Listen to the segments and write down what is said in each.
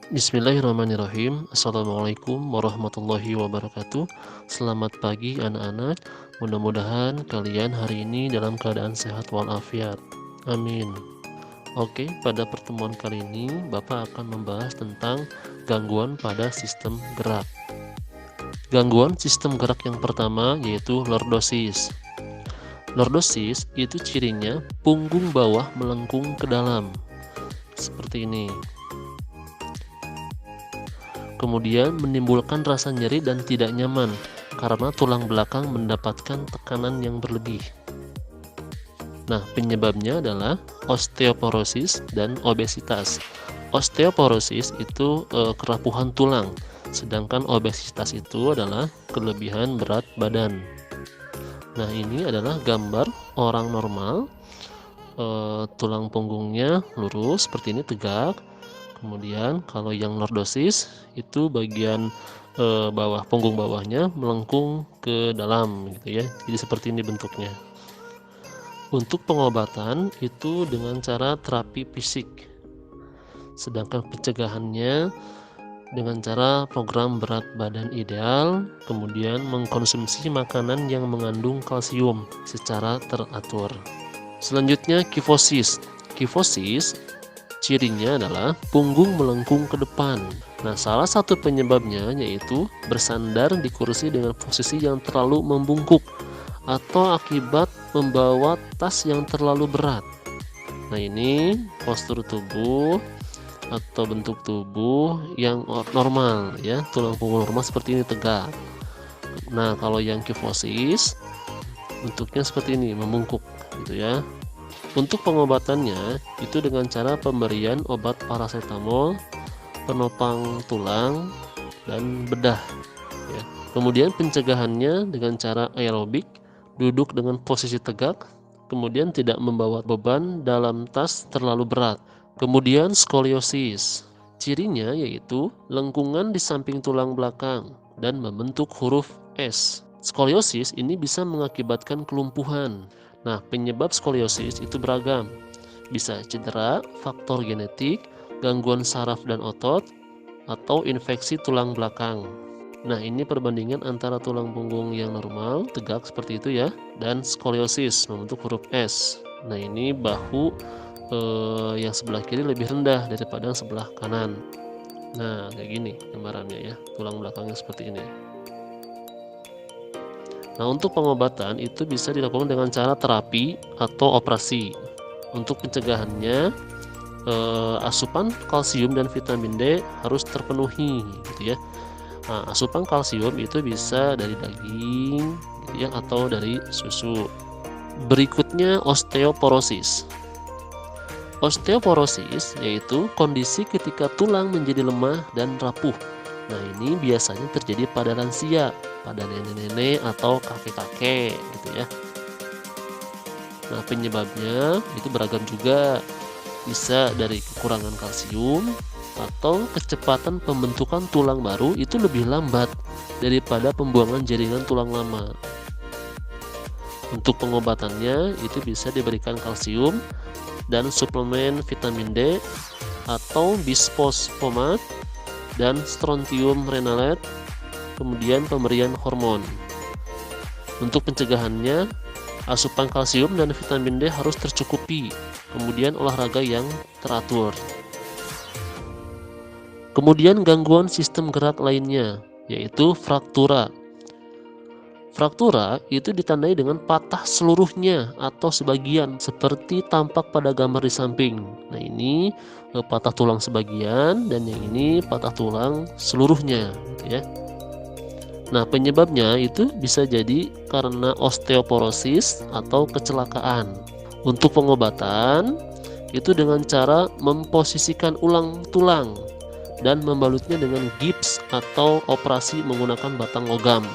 Bismillahirrahmanirrahim. Assalamualaikum warahmatullahi wabarakatuh. Selamat pagi anak-anak. Mudah-mudahan kalian hari ini dalam keadaan sehat walafiat. Amin. Oke, pada pertemuan kali ini Bapak akan membahas tentang gangguan pada sistem gerak. Gangguan sistem gerak yang pertama yaitu lordosis. Lordosis itu cirinya punggung bawah melengkung ke dalam. Seperti ini. Kemudian menimbulkan rasa nyeri dan tidak nyaman karena tulang belakang mendapatkan tekanan yang berlebih. Nah, penyebabnya adalah osteoporosis dan obesitas. Osteoporosis itu kerapuhan tulang, sedangkan obesitas itu adalah kelebihan berat badan. Nah, ini adalah gambar orang normal, tulang punggungnya lurus seperti ini, tegak. Kemudian kalau yang lordosis itu bagian bawah, punggung bawahnya melengkung ke dalam gitu ya. Jadi seperti ini bentuknya. Untuk pengobatan itu dengan cara terapi fisik. Sedangkan pencegahannya dengan cara program berat badan ideal, kemudian mengkonsumsi makanan yang mengandung kalsium secara teratur. Selanjutnya kifosis. Kifosis cirinya adalah punggung melengkung ke depan. Nah, salah satu penyebabnya yaitu bersandar di kursi dengan posisi yang terlalu membungkuk atau akibat membawa tas yang terlalu berat. Nah, ini postur tubuh atau bentuk tubuh yang normal ya, tulang punggung normal seperti ini, tegak. Nah, kalau yang kifosis bentuknya seperti ini, membungkuk gitu ya. Untuk pengobatannya itu dengan cara pemberian obat paracetamol, penopang tulang, dan bedah ya. Kemudian pencegahannya dengan cara aerobik, duduk dengan posisi tegak, kemudian tidak membawa beban dalam tas terlalu berat. Kemudian skoliosis, cirinya yaitu lengkungan di samping tulang belakang dan membentuk huruf S. Skoliosis ini bisa mengakibatkan kelumpuhan. Nah, penyebab skoliosis itu beragam. Bisa cedera, faktor genetik, gangguan saraf dan otot, atau infeksi tulang belakang. Nah, ini perbandingan antara tulang punggung yang normal, tegak seperti itu ya, dan skoliosis membentuk huruf S. Nah, ini bahu yang sebelah kiri lebih rendah daripada yang sebelah kanan. Nah, kayak gini gambarannya ya, tulang belakangnya seperti ini. Nah, untuk pengobatan itu bisa dilakukan dengan cara terapi atau operasi. Untuk pencegahannya, asupan kalsium dan vitamin D harus terpenuhi gitu ya. Nah, asupan kalsium itu bisa dari daging gitu ya, atau dari susu. Berikutnya osteoporosis. Osteoporosis yaitu kondisi ketika tulang menjadi lemah dan rapuh. Nah, ini biasanya terjadi pada lansia, pada nenek-nenek atau kakek-kakek gitu ya. Nah, penyebabnya itu beragam juga. Bisa dari kekurangan kalsium atau kecepatan pembentukan tulang baru itu lebih lambat daripada pembuangan jaringan tulang lama. Untuk pengobatannya itu bisa diberikan kalsium dan suplemen vitamin D atau bisfosfomat dan strontium renalate, kemudian pemberian hormon. Untuk pencegahannya, asupan kalsium dan vitamin D harus tercukupi, kemudian olahraga yang teratur. Kemudian gangguan sistem gerak lainnya, yaitu fraktura. Fraktura itu ditandai dengan patah seluruhnya atau sebagian, seperti tampak pada gambar di samping. Nah, ini patah tulang sebagian dan yang ini patah tulang seluruhnya gitu ya. Nah, penyebabnya itu bisa jadi karena osteoporosis atau kecelakaan. Untuk pengobatan itu dengan cara memposisikan ulang tulang dan membalutnya dengan gips atau operasi menggunakan batang logam.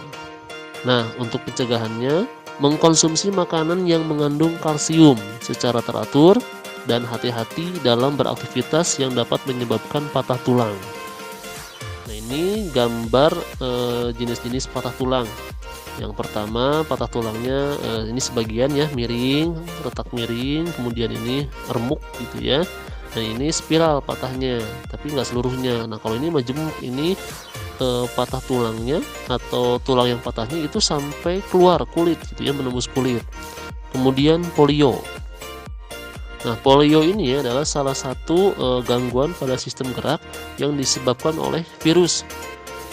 Nah, untuk pencegahannya, mengkonsumsi makanan yang mengandung kalsium secara teratur dan hati-hati dalam beraktivitas yang dapat menyebabkan patah tulang. Nah, ini gambar jenis-jenis patah tulang. Yang pertama, patah tulangnya ini sebagian ya miring, retak miring, kemudian ini remuk gitu ya. Dan ini spiral patahnya, tapi nggak seluruhnya. Nah kalau ini majemuk, ini patah tulangnya atau tulang yang patahnya itu sampai keluar kulit gitu ya, menembus kulit. Kemudian polio. Nah polio ini adalah salah satu gangguan pada sistem gerak yang disebabkan oleh virus.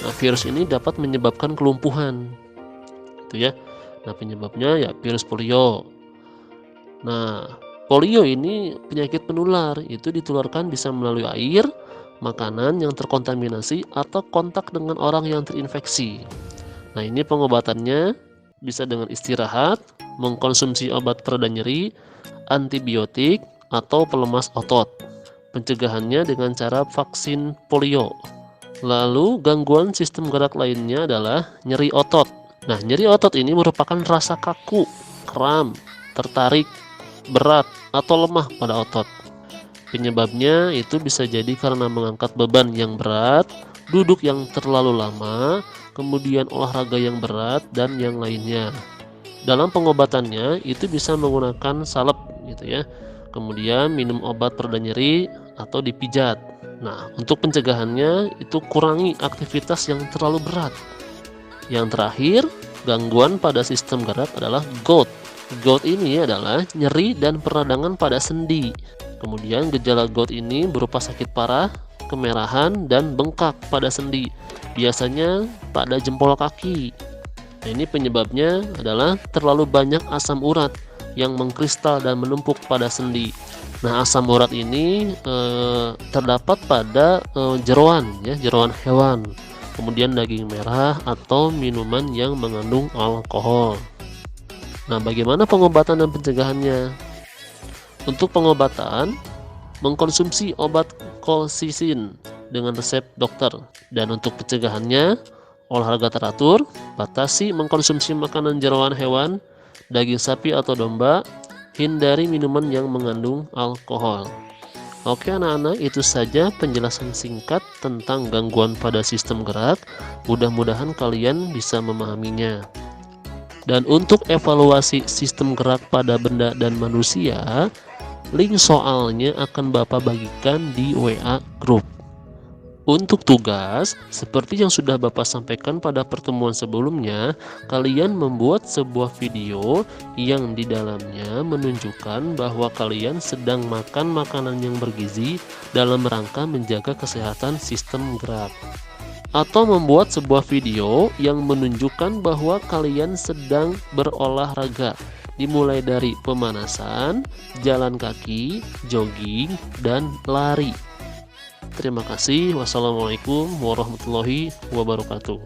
Nah virus ini dapat menyebabkan kelumpuhan gitu ya. Nah penyebabnya ya virus polio. Nah polio ini penyakit penular, itu ditularkan bisa melalui air, makanan yang terkontaminasi, atau kontak dengan orang yang terinfeksi. Nah ini pengobatannya bisa dengan istirahat, mengkonsumsi obat pereda nyeri, antibiotik, atau pelemas otot. Pencegahannya dengan cara vaksin polio. Lalu gangguan sistem gerak lainnya adalah nyeri otot. Nah nyeri otot ini merupakan rasa kaku, kram, tertarik, berat, atau lemah pada otot. Penyebabnya itu bisa jadi karena mengangkat beban yang berat, duduk yang terlalu lama, kemudian olahraga yang berat, dan yang lainnya. Dalam pengobatannya itu bisa menggunakan salep gitu ya. Kemudian minum obat pereda nyeri atau dipijat. Nah, untuk pencegahannya itu kurangi aktivitas yang terlalu berat. Yang terakhir, gangguan pada sistem gerak adalah gout. Gout ini adalah nyeri dan peradangan pada sendi. Kemudian gejala gout ini berupa sakit parah, kemerahan, dan bengkak pada sendi, biasanya pada jempol kaki. Nah, ini penyebabnya adalah terlalu banyak asam urat yang mengkristal dan menumpuk pada sendi. Nah asam urat ini terdapat pada jeroan ya, jeroan hewan, kemudian daging merah, atau minuman yang mengandung alkohol. Nah bagaimana pengobatan dan pencegahannya? Untuk pengobatan, mengkonsumsi obat kolsisin dengan resep dokter. Dan untuk pencegahannya, olahraga teratur, batasi mengkonsumsi makanan jeroan hewan, daging sapi atau domba, hindari minuman yang mengandung alkohol. Oke anak-anak, itu saja penjelasan singkat tentang gangguan pada sistem gerak. Mudah-mudahan kalian bisa memahaminya. Dan untuk evaluasi sistem gerak pada benda dan manusia, link soalnya akan Bapak bagikan di WA Group. Untuk tugas, seperti yang sudah Bapak sampaikan pada pertemuan sebelumnya, kalian membuat sebuah video yang di dalamnya menunjukkan bahwa kalian sedang makan makanan yang bergizi dalam rangka menjaga kesehatan sistem gerak. Atau membuat sebuah video yang menunjukkan bahwa kalian sedang berolahraga, dimulai dari pemanasan, jalan kaki, jogging, dan lari. Terima kasih. Wassalamualaikum warahmatullahi wabarakatuh.